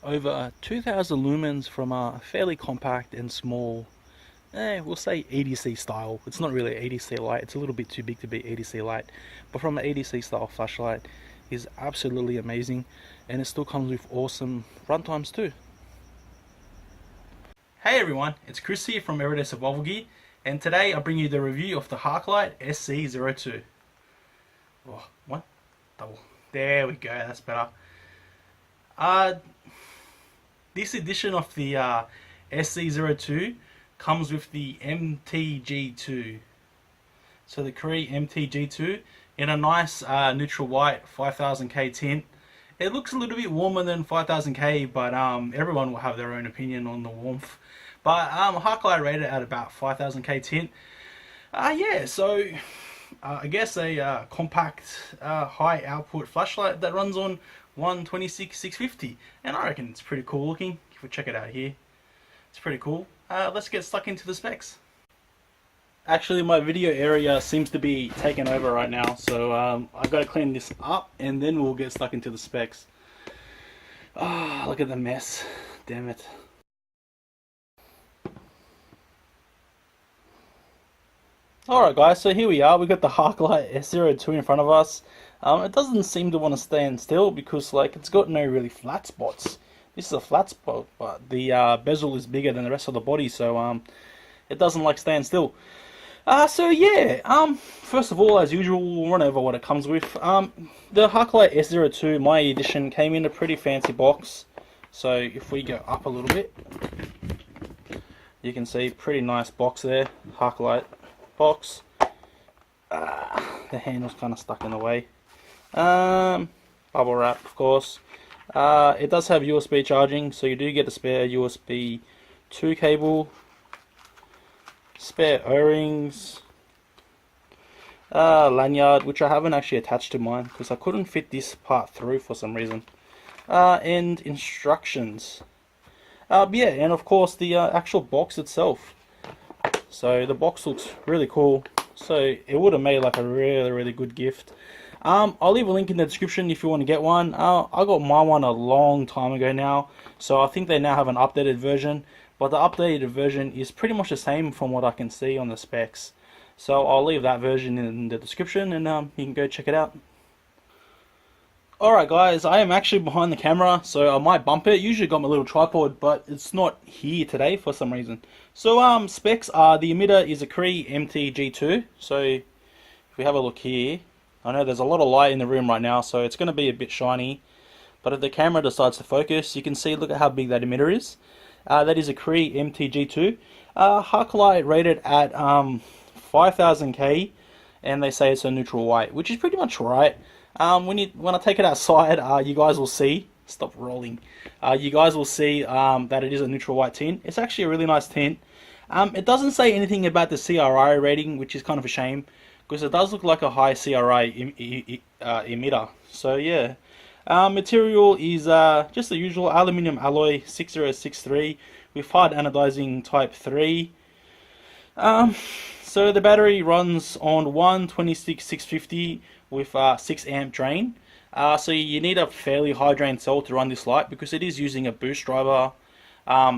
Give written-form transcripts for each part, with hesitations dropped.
over 2000 lumens from a fairly compact and small, we'll say EDC style. It's not really EDC light, it's a little bit too big to be EDC light, but from an EDC style flashlight is absolutely amazing, and it still comes with awesome runtimes too. Hey everyone, it's Chris here from Everyday Survival Gear, and today I bring you the review of the Haikelite SC02. Oh, one, double. There we go, that's better. This edition of the SC02 comes with the MTG2. So the Cree MTG2 in a nice neutral white 5000K tint. It looks a little bit warmer than 5000K, but everyone will have their own opinion on the warmth. But Haikelite rated at about 5000K tint. Yeah, so I guess a compact high output flashlight that runs on 126/650, and I reckon it's pretty cool looking. If we check it out here, it's pretty cool. Let's get stuck into the specs. Actually, my video area seems to be taken over right now, so I've got to clean this up and then we'll get stuck into the specs. Ah, look at the mess, damn it. Alright guys, so here we are. We've got the Haikelite SC02 in front of us. It doesn't seem to want to stand still because it's got no really flat spots. This is a flat spot, but the bezel is bigger than the rest of the body, so it doesn't like stand still. So yeah, first of all, as usual, we'll run over what it comes with. The Haikelite SC02, my edition, came in a pretty fancy box. So if we go up a little bit, you can see pretty nice box there, Haikelite box. The handle's kind of stuck in the way. Bubble wrap, of course. It does have USB charging, so you do get a spare USB 2 cable, spare O-rings, lanyard, which I haven't actually attached to mine because I couldn't fit this part through for some reason, and instructions. Yeah, and of course the actual box itself. So the box looks really cool, so it would have made like a really good gift. I'll leave a link in the description if you want to get one. I got my one a long time ago now, so I think they now have an updated version, but the updated version is pretty much the same from what I can see on the specs. So I'll leave that version in the description, and you can go check it out. Alright guys, I am actually behind the camera, so I might bump it. Usually got my little tripod, but it's not here today for some reason. So specs are, the emitter is a Cree MTG2. So if we have a look here, I know there's a lot of light in the room right now, so it's going to be a bit shiny. But if the camera decides to focus, you can see, look at how big that emitter is. That is a Cree MTG2. Haikelite rated at 5000K, and they say it's a neutral white, which is pretty much right. When I take it outside, you guys will see. Stop rolling. You guys will see that it is a neutral white tint. It's actually a really nice tint. It doesn't say anything about the CRI rating, which is kind of a shame, because it does look like a high CRI emitter. So yeah, material is just the usual aluminium alloy 6063 with hard anodizing type 3. So the battery runs on 126/650 with 6 amp drain. So you need a fairly high drain cell to run this light because it is using a boost driver.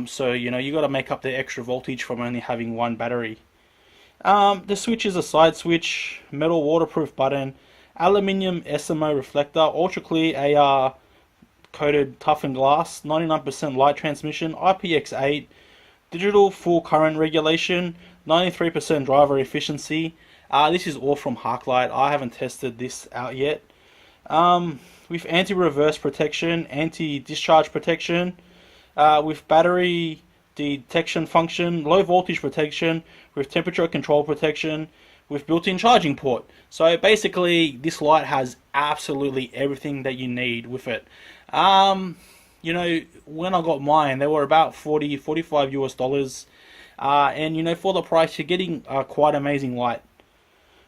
So you know, you got to make up the extra voltage from only having one battery. The switch is a side switch, metal waterproof button, aluminium SMO reflector, ultra clear AR coated toughened glass, 99% light transmission, IPX8, digital full current regulation, 93% driver efficiency. This is all from Haikelite. I haven't tested this out yet. With anti-reverse protection, anti-discharge protection, with battery detection function, low voltage protection, with temperature control protection, with built-in charging port. So basically this light has absolutely everything that you need with it. You know, when I got mine, they were about $45 US, and you know, for the price you're getting quite amazing light,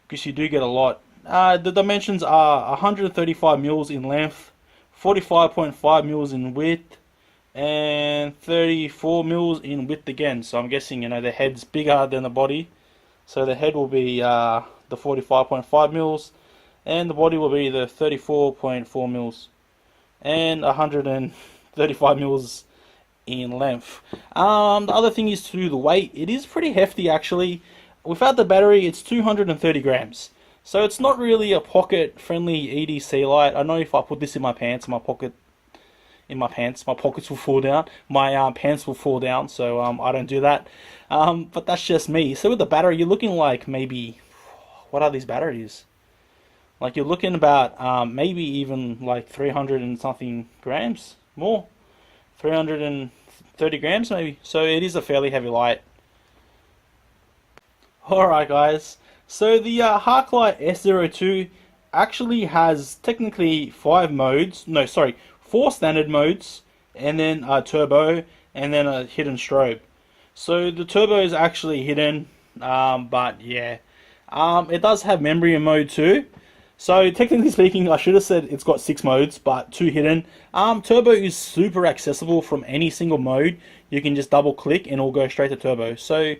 because you do get a lot. The dimensions are 135 mils in length, 45.5 mils in width, and 34 mils in width again. So I'm guessing, you know, the head's bigger than the body, so the head will be the 45.5 mils, and the body will be the 34.4 mils, and 100 and 35 mils in length. The other thing is to the weight. It is pretty hefty actually. Without the battery, it's 230 grams. So it's not really a pocket-friendly EDC light. I know if I put this in my pants, my pockets will fall down. My pants will fall down, so I don't do that. But that's just me. So with the battery, you're looking like maybe, what are these batteries? Like you're looking about maybe even like 300 and something grams more. 330 grams maybe. So it is a fairly heavy light. Alright guys, so the Haikelite SC02 actually has technically 4 standard modes, and then a turbo, and then a hidden strobe. So the turbo is actually hidden, but yeah. It does have memory in mode too. So technically speaking, I should have said it's got 6 modes, but 2 hidden. Turbo is super accessible from any single mode. You can just double click and it'll go straight to turbo. So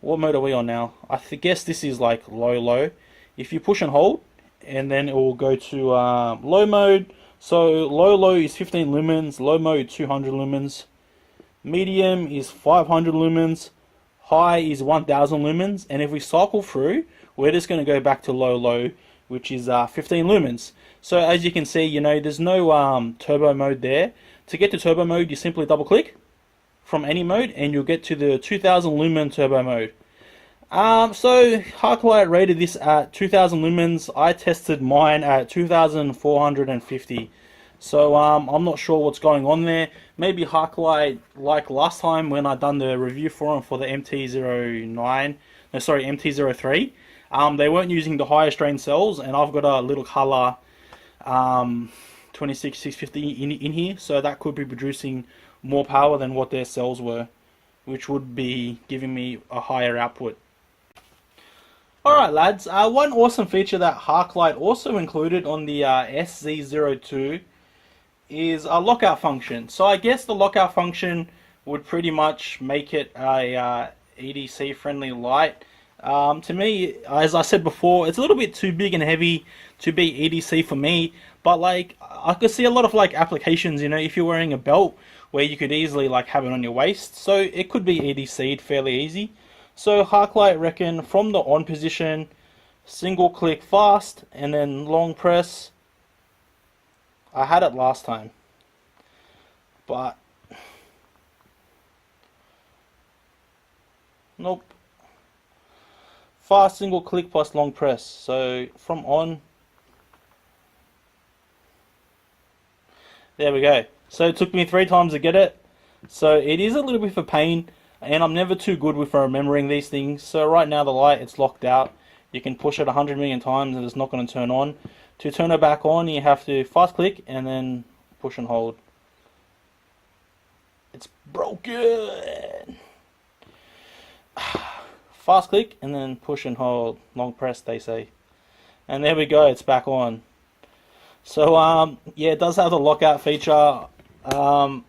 what mode are we on now? I guess this is like low. If you push and hold, and then it will go to low mode. So low is 15 lumens, low mode 200 lumens, medium is 500 lumens, high is 1000 lumens, and if we cycle through, we're just going to go back to low, which is 15 lumens. So as you can see, you know, there's no turbo mode there. To get to turbo mode, you simply double click from any mode, and you'll get to the 2000 lumen turbo mode. So Haikelite rated this at 2000 lumens. I tested mine at 2450. So I'm not sure what's going on there. Maybe Haikelite, like last time when I done the review for them for the MT03, they weren't using the highest strain cells, and I've got a little color 26650 in here, so that could be producing more power than what their cells were, which would be giving me a higher output. Alright lads, one awesome feature that Haikelite also included on the SC02 is a lockout function. So I guess the lockout function would pretty much make it a EDC friendly light. To me, as I said before, it's a little bit too big and heavy to be EDC for me, but like I could see a lot of like applications, you know, if you're wearing a belt where you could easily like have it on your waist, so it could be EDC'd fairly easy. So Haikelite reckon from the on position, single click fast, and then long press. I had it last time, but nope. Fast single click plus long press. So from on, there we go. So it took me 3 times to get it. So it is a little bit of a pain, and I'm never too good with remembering these things. So right now the light, it's locked out. You can push it 100 million times and it's not going to turn on. To turn it back on, you have to fast click and then push and hold. It's broken. Fast click and then push and hold. Long press, they say. And there we go, it's back on. So yeah, it does have the lockout feature. I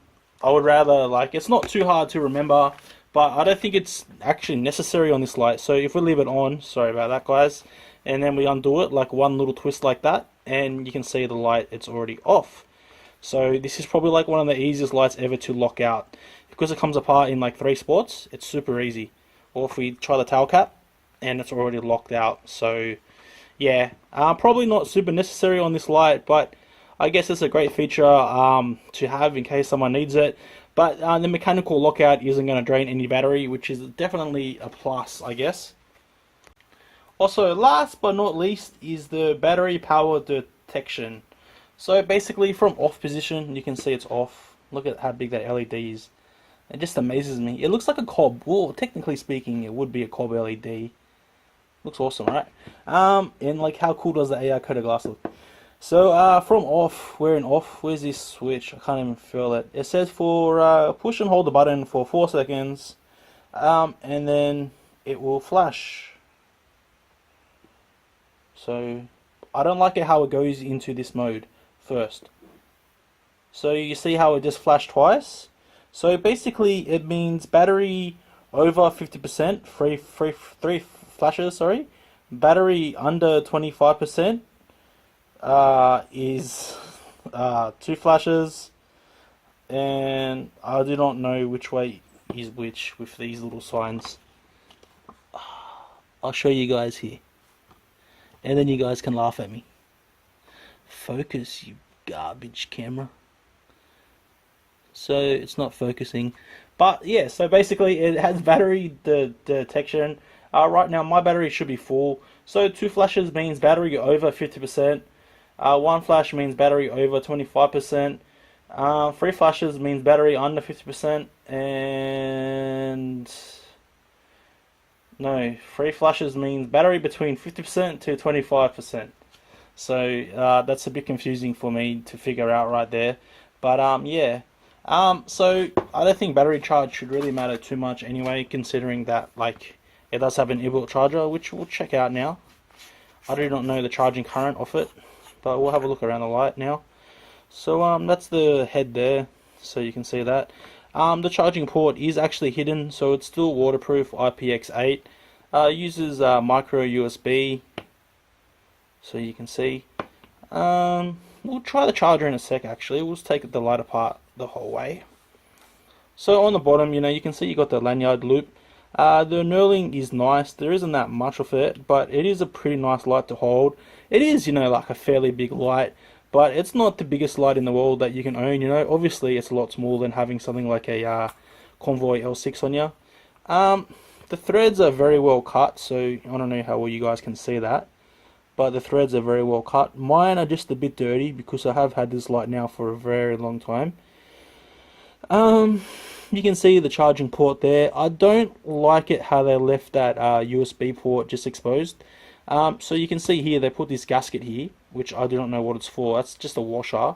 would rather, like, it's not too hard to remember, but I don't think it's actually necessary on this light. So if we leave it on, sorry about that guys, and then we undo it, like one little twist like that, and you can see the light, it's already off. So this is probably like one of the easiest lights ever to lock out. Because it comes apart in like 3 spots, it's super easy. Or if we try the tail cap, and it's already locked out. So yeah, probably not super necessary on this light, but I guess it's a great feature to have in case someone needs it. But the mechanical lockout isn't going to drain any battery, which is definitely a plus, I guess. Also, last but not least is the battery power detection. So basically from off position, you can see it's off. Look at how big that LED is. It just amazes me. It looks like a cob. Well, technically speaking, it would be a cob LED. Looks awesome, right? And like, how cool does the AR coated glass look? So from off, we're in off. Where's this switch? I can't even feel it. It says for push and hold the button for 4 seconds, and then it will flash. So I don't like it how it goes into this mode first. So you see how it just flashed twice? So basically it means battery over 50%, three flashes, sorry. Battery under 25% is 2 flashes. and I do not know which way is which with these little signs. I'll show you guys here, and then you guys can laugh at me. Focus, you garbage camera. So it's not focusing, but yeah, so basically it has battery detection. Right now my battery should be full, so 2 flashes means battery over 50%, 1 flash means battery over 25%, 3 flashes means battery under 50%, and no, 3 flashes means battery between 50% to 25%. So that's a bit confusing for me to figure out right there, but yeah. So I don't think battery charge should really matter too much anyway, considering that like it does have an inbuilt charger, which we'll check out now. I do not know the charging current of it, but we'll have a look around the light now. So that's the head there, so you can see that. The charging port is actually hidden, so it's still waterproof, IPX8. Uses micro USB, so you can see. We'll try the charger in a sec actually. We'll just take the light apart the whole way. So on the bottom, you can see you got the lanyard loop. The knurling is nice. There isn't that much of it, but it is a pretty nice light to hold. It is, like a fairly big light, but it's not the biggest light in the world that you can own, Obviously, it's a lot smaller than having something like a Convoy L6 on you. The threads are very well cut, so I don't know how well you guys can see that, but the threads are very well cut. Mine are just a bit dirty because I have had this light now for a very long time. You can see the charging port there. I don't like it how they left that USB port just exposed. So you can see here they put this gasket here, which I do not know what it's for. That's just a washer.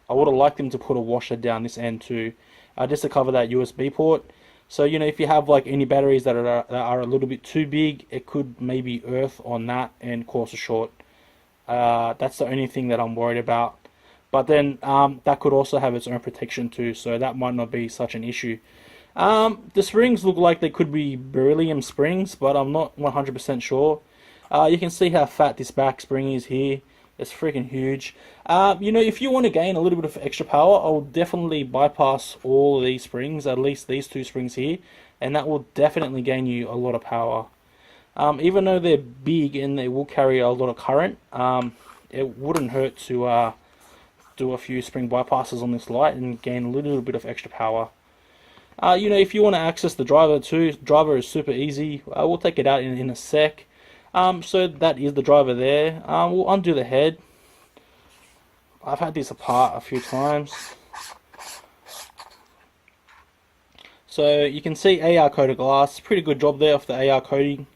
I would have liked them to put a washer down this end too, just to cover that USB port. So if you have like any batteries that are a little bit too big, it could maybe earth on that and cause a short. That's the only thing that I'm worried about. But then that could also have its own protection too, so that might not be such an issue. The springs look like they could be beryllium springs, but I'm not 100% sure. You can see how fat this back spring is here. It's freaking huge. If you want to gain a little bit of extra power, I will definitely bypass all of these springs, at least these 2 springs here, and that will definitely gain you a lot of power. Even though they're big and they will carry a lot of current, it wouldn't hurt to do a few spring bypasses on this light and gain a little bit of extra power. If you want to access the driver too, driver is super easy. We'll take it out in a sec. So that is the driver there. We'll undo the head. I've had this apart a few times. So you can see AR coated glass. Pretty good job there of the AR coating.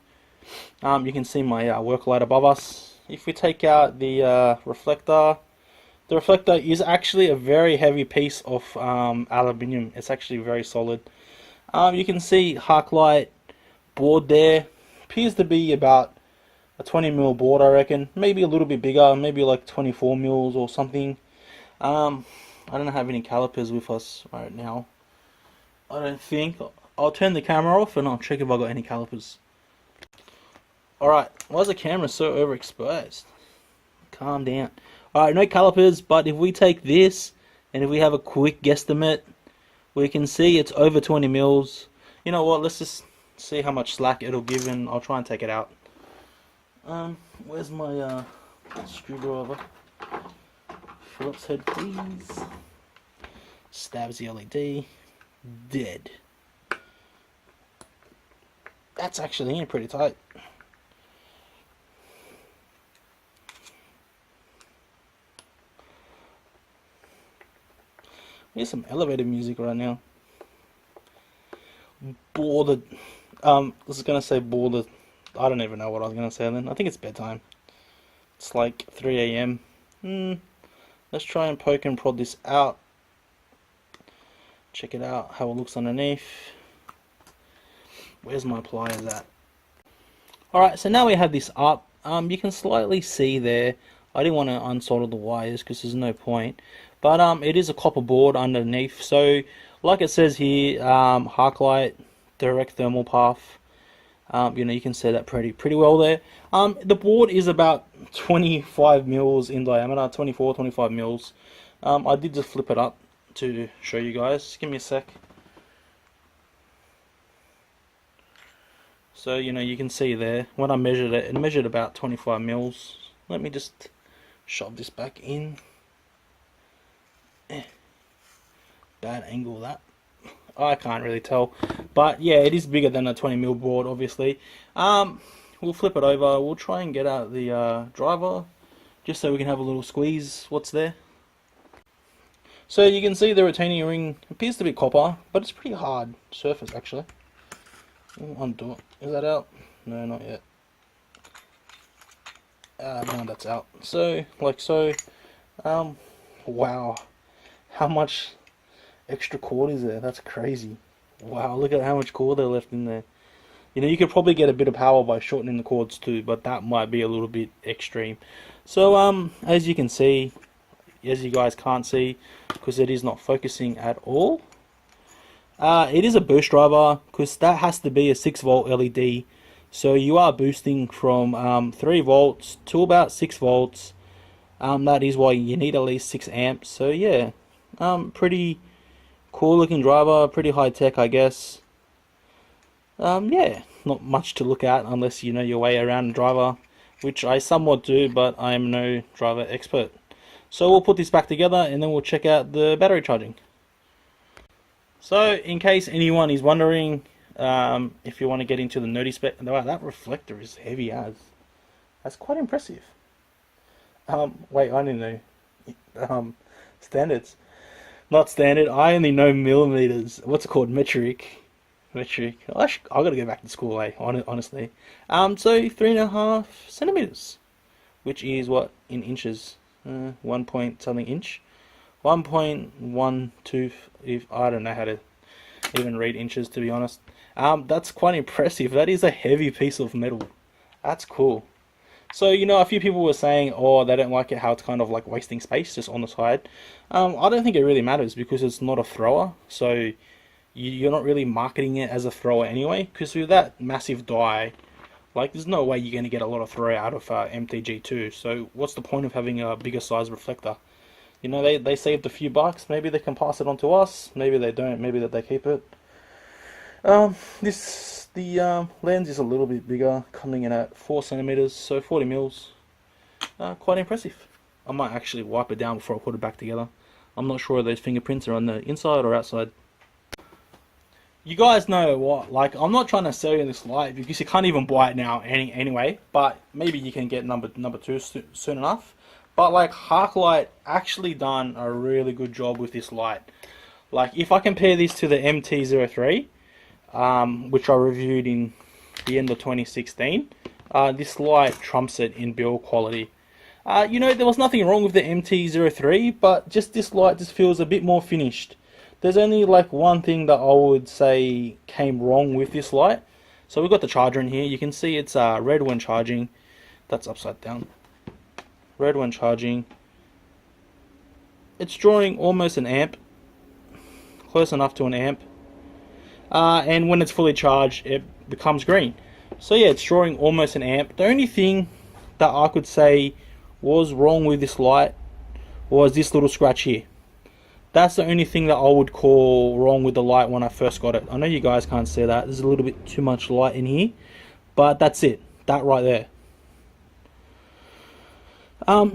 You can see my work light above us. If we take out the reflector, the reflector is actually a very heavy piece of aluminium. It's actually very solid. You can see Haikelite board there. Appears to be about a 20mm board, I reckon. Maybe a little bit bigger, maybe like 24mm or something. I don't have any calipers with us right now, I don't think. I'll turn the camera off and I'll check if I got any calipers. Alright, why is the camera so overexposed? Calm down. Alright, no calipers, but if we take this and if we have a quick guesstimate, we can see it's over 20mm. You know what, let's just see how much slack it'll give and I'll try and take it out. Where's my screwdriver? Phillips head, please. Stabs the LED. Dead. That's actually in pretty tight. Here's some elevator music right now. Boarded. I was gonna say boarded. I don't even know what I was gonna say then. I think it's bedtime. It's like 3 AM. Let's try and poke and prod this out. Check it out, how it looks underneath. Where's my pliers at? Alright, so now we have this up. You can slightly see there. I didn't want to unsolder the wires because there's no point. But it is a copper board underneath. So, like it says here, Haikelite direct thermal path. You can see that pretty well there. The board is about 25 mils in diameter, 24, 25 mils. I did just flip it up to show you guys. Give me a sec. So, you know, you can see there, when I measured it, it measured about 25 mils. Let me just shove this back in. Bad angle that. I can't really tell. But yeah, it is bigger than a 20 mil board, obviously. We'll flip it over. We'll try and get out the driver, just so we can have a little squeeze what's there. So you can see the retaining ring appears to be copper, but it's pretty hard surface actually. I'll undo it. Is that out? No, not yet. No, that's out. So, like so. Wow. How much extra cord is there? That's crazy. Wow, look at how much cord they left in there. You know, you could probably get a bit of power by shortening the cords too, but that might be a little bit extreme. So, as you can see, as you guys can't see, because it is not focusing at all, it is a boost driver, because that has to be a 6 volt LED. So you are boosting from 3 volts to about 6 volts. That is why you need at least 6 amps. So yeah, pretty cool looking driver, pretty high tech, I guess. Yeah, not much to look at unless you know your way around a driver, which I somewhat do, but I am no driver expert. So we'll put this back together and then we'll check out the battery charging. So in case anyone is wondering, if you want to get into the nerdy spec, wow, that reflector is heavy as. That's quite impressive. Wait, I didn't know. Standards. Not standard, I only know millimeters. What's it called? Metric. I gotta go back to school, honestly. So 3.5 centimeters, which is what in inches? 1 point something inch. 1.12. If I don't know how to even read inches, to be honest. That's quite impressive. That is a heavy piece of metal. That's cool. So, you know, a few people were saying, oh, they don't like it how it's kind of like wasting space just on the side. I don't think it really matters because it's not a thrower. So you're not really marketing it as a thrower anyway. Because with that massive die, like, there's no way you're going to get a lot of throw out of MTG2. So what's the point of having a bigger size reflector? You know, they saved a few bucks. Maybe they can pass it on to us. Maybe they don't. Maybe that they keep it. The lens is a little bit bigger, coming in at 4 centimeters, so 40 mils. Quite impressive. I might actually wipe it down before I put it back together. I'm not sure if those fingerprints are on the inside or outside. You guys know what, like, I'm not trying to sell you this light because you can't even buy it now anyway, but maybe you can get number 2 soon enough. But like, Haikelite actually done a really good job with this light. Like, if I compare this to the MT03, which I reviewed in the end of 2016, this light trumps it in build quality. You know, there was nothing wrong with the MT03, but just this light just feels a bit more finished. There's only like one thing that I would say came wrong with this light. So we've got the charger in here. You can see it's red when charging. That's upside down. Red when charging. It's drawing almost an amp. Close enough to an amp. And when it's fully charged, it becomes green. So yeah, it's drawing almost an amp. The only thing that I could say was wrong with this light was this little scratch here. That's the only thing that I would call wrong with the light when I first got it. I know you guys can't see that. There's a little bit too much light in here. But that's it. That right there.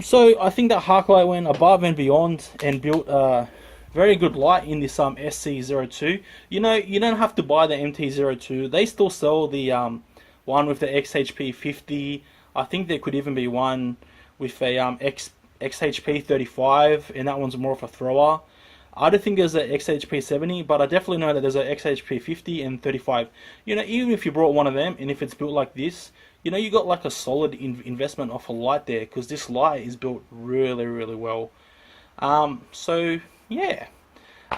So I think that Haikelite went above and beyond and built a very good light in this SC02. You know, you don't have to buy the MT02. They still sell the one with the XHP50. I think there could even be one with a XHP35, and that one's more of a thrower. I don't think there's a XHP70, but I definitely know that there's a XHP50 and 35. You know, even if you brought one of them, and if it's built like this, you know, you got like a solid investment off a light there, because this light is built really, really well. So yeah,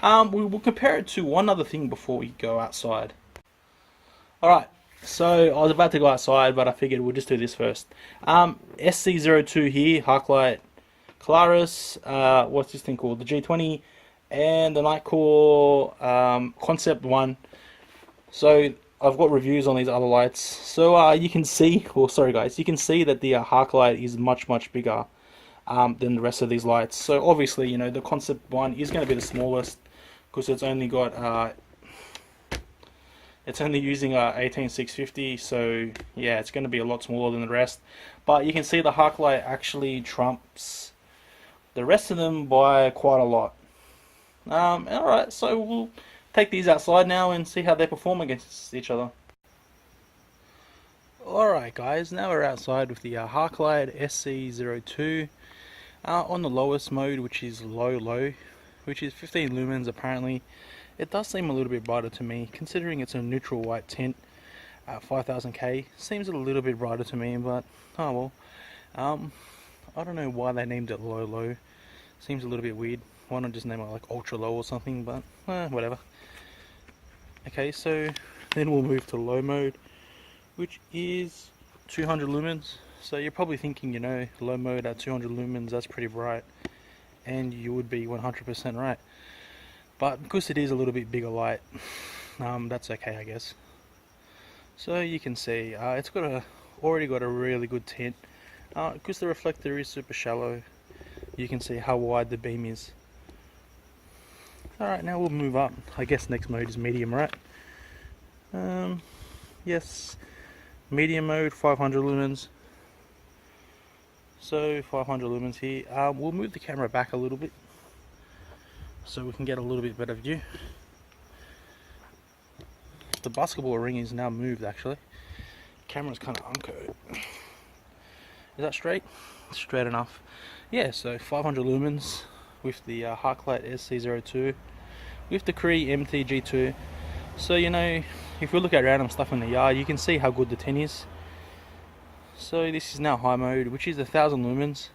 we'll compare it to one other thing before we go outside. Alright, so I was about to go outside, but I figured we'll just do this first. SC02 here, Haikelite Polaris, what's this thing called? The G20, and the Nightcore Concept 1. So I've got reviews on these other lights. So you can see, well, sorry guys, you can see that the Haikelite is much, much bigger. than the rest of these lights. So obviously, you know, the concept one is going to be the smallest because it's only got it's only using a 18650, so yeah, it's going to be a lot smaller than the rest. But you can see the Haikelite actually trumps the rest of them by quite a lot. Alright, so we'll take these outside now and see how they perform against each other. Alright guys, now we're outside with the Haikelite SC02 on the lowest mode, which is low, which is 15 lumens apparently. It does seem a little bit brighter to me, considering it's a neutral white tint at 5000K. Seems a little bit brighter to me, but oh well. I don't know why they named it low. Seems a little bit weird. Why not just name it like ultra low or something, but whatever. Okay, so then we'll move to low mode, which is 200 lumens. So you're probably thinking, you know, low mode at 200 lumens, that's pretty bright. And you would be 100% right. But because it is a little bit bigger light, that's okay, I guess. So you can see it's already got a really good tint. Because the reflector is super shallow, you can see how wide the beam is. Alright, now we'll move up. I guess next mode is medium, right? Yes, medium mode, 500 lumens. So 500 lumens here. We'll move the camera back a little bit so we can get a little bit better view. The basketball ring is now moved actually. Camera's kind of uncurved. Is that straight? Straight enough. Yeah, so 500 lumens with the Haikelite SC02 with the Cree MTG2. So you know, if we look at random stuff in the yard, you can see how good the tint is. So this is now high mode, which is 1000 lumens.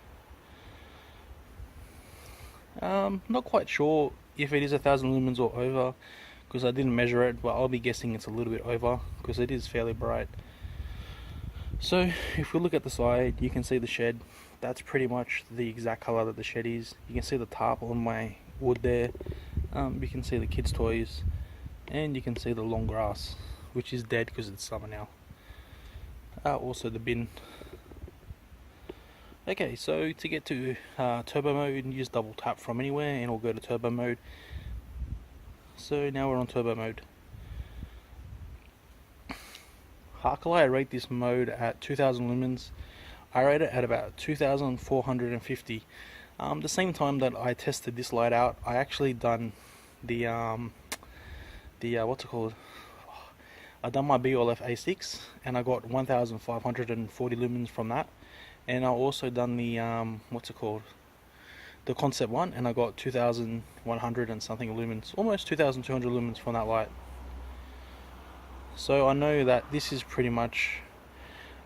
Not quite sure if it is 1000 lumens or over, because I didn't measure it, but I'll be guessing it's a little bit over, because it is fairly bright. So if we look at the side, you can see the shed. That's pretty much the exact color that the shed is. You can see the tarp on my wood there. You can see the kids' toys, and you can see the long grass, which is dead because it's summer now. Also the bin. Okay, so to get to turbo mode, use double tap from anywhere and it'll go to turbo mode. So now we're on turbo mode. Haikelite, I rate this mode at 2000 lumens. I rate it at about 2450. The same time that I tested this light out, I actually done the what's it called? I done my BOLF A6 and I got 1540 lumens from that. And I also done the what's it called? The concept one, and I got 2100 and something lumens, almost 2200 lumens from that light. So I know that this is pretty much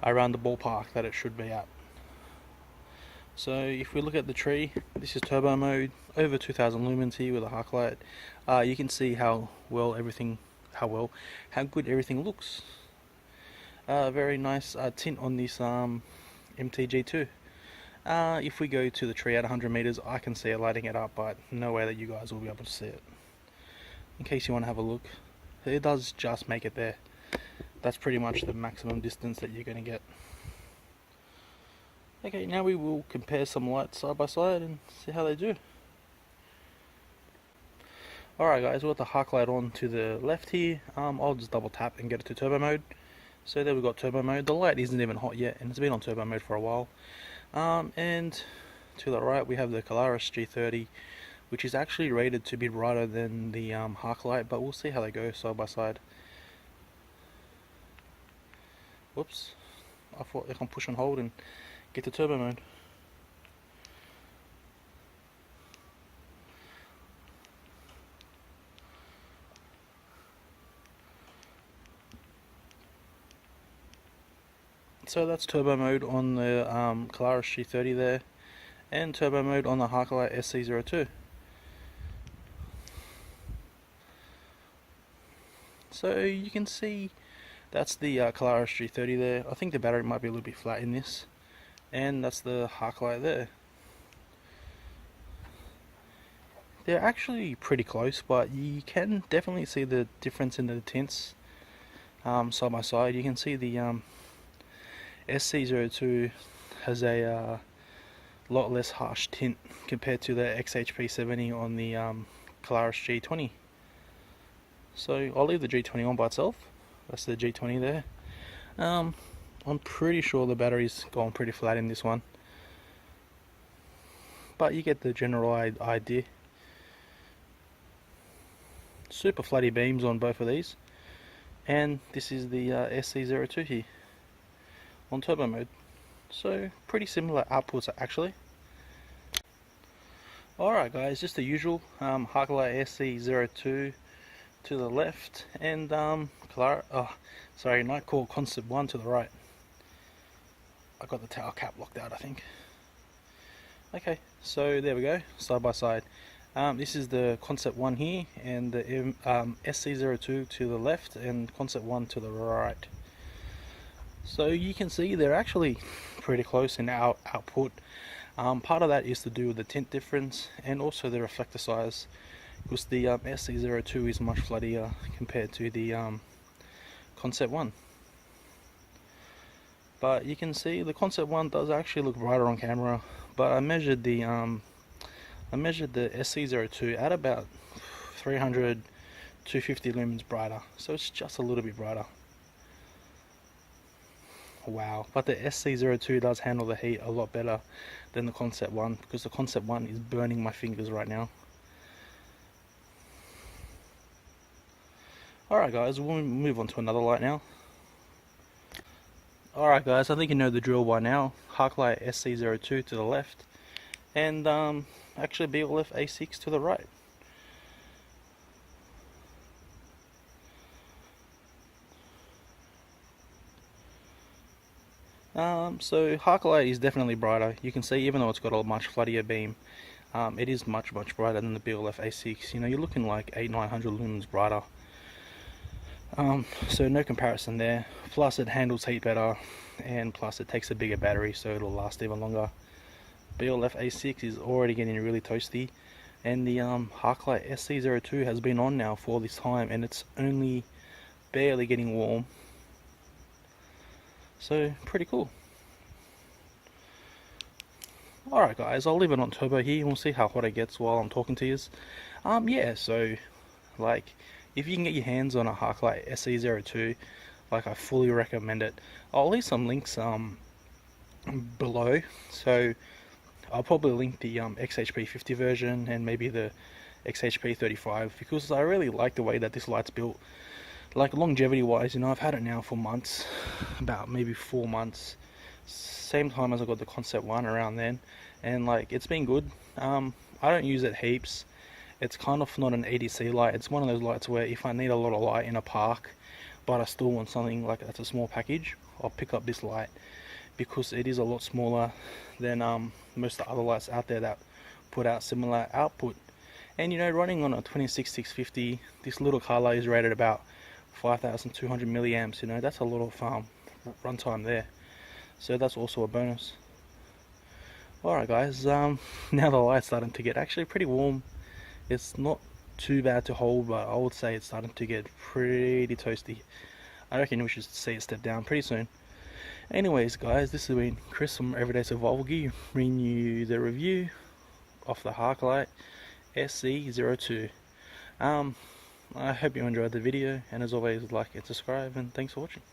around the ballpark that it should be at. So if we look at the tree, this is turbo mode, over 2000 lumens here with a Haikelite. You can see how good everything looks. Very nice tint on this MTG2. If we go to the tree at 100 meters, I can see it lighting it up, but no way that you guys will be able to see it. In case you want to have a look, it does just make it there. That's pretty much the maximum distance that you're going to get. Okay, now we will compare some lights side by side and see how they do. Alright guys, we've got the Haikelite on to the left here. I'll just double tap and get it to turbo mode. So there we've got turbo mode. The light isn't even hot yet and it's been on turbo mode for a while. And to the right we have the Haikelite SC02, which is actually rated to be brighter than the Haikelite, but we'll see how they go side by side. Whoops, I thought I can push and hold and get to turbo mode. So that's turbo mode on the Haikelite SC02 there, and turbo mode on the Haikelite SC02. So you can see that's the Haikelite SC02 there. I think the battery might be a little bit flat in this, and that's the Haikelite there. They're actually pretty close, but you can definitely see the difference in the tints side by side. You can see the SC02 has a a lot less harsh tint compared to the XHP70 on the Polaris G20. So I'll leave the G20 on by itself. That's the G20 there. I'm pretty sure the battery's gone pretty flat in this one, but you get the general idea. Super flatty beams on both of these, and this is the SC02 here on turbo mode. So pretty similar outputs actually. Alright guys, just the usual Haikelite SC02 to the left, and Nightcore Concept 1 to the right. I got the tower cap locked out, I think. Okay, so there we go, side by side. This is the Concept 1 here, and the SC02 to the left, and Concept 1 to the right. So you can see they're actually pretty close in output. Part of that is to do with the tint difference and also the reflector size, because the SC02 is much flattier compared to the Concept 1. But you can see the Concept 1 does actually look brighter on camera, but I measured the SC02 at about 300 250 lumens brighter, so it's just a little bit brighter. Wow, but the SC02 does handle the heat a lot better than the Concept 1, because the Concept 1 is burning my fingers right now. Alright guys, we'll move on to another light now. Alright guys, I think you know the drill by now. Haikelite SC02 to the left, and actually BLF A6 to the right. So Haikelite is definitely brighter. You can see, even though it's got a much flattier beam, it is much brighter than the BLF A6. You know, you're looking like 800-900 lumens brighter. So no comparison there. Plus it handles heat better, and plus it takes a bigger battery, so it'll last even longer. BLF A6 is already getting really toasty, and the Haikelite SC02 has been on now for all this time, and it's only barely getting warm. So pretty cool. Alright guys, I'll leave it on turbo here and we'll see how hot it gets while I'm talking to you. Yeah, so like, if you can get your hands on a Haikelite SC02, like, I fully recommend it. I'll leave some links below, so I'll probably link the XHP50 version and maybe the XHP35, because I really like the way that this light's built. Like, longevity wise, you know, I've had it now for months, about maybe 4 months, same time as I got the Concept 1 around then, and like, it's been good. I don't use it heaps. It's kind of not an EDC light. It's one of those lights where if I need a lot of light in a park, but I still want something like that's a small package, I'll pick up this light, because it is a lot smaller than most of the other lights out there that put out similar output. And you know, running on a 26650, this little car light is rated about 5200 milliamps. You know, that's a lot of runtime there, so that's also a bonus. Alright guys, now the light's starting to get actually pretty warm. It's not too bad to hold, but I would say it's starting to get pretty toasty. I reckon we should see it step down pretty soon. Anyways guys, this has been Chris from Everyday Survival Gear, bringing you the review of the Haikelite SC02. I hope you enjoyed the video, and as always, like and subscribe, and thanks for watching.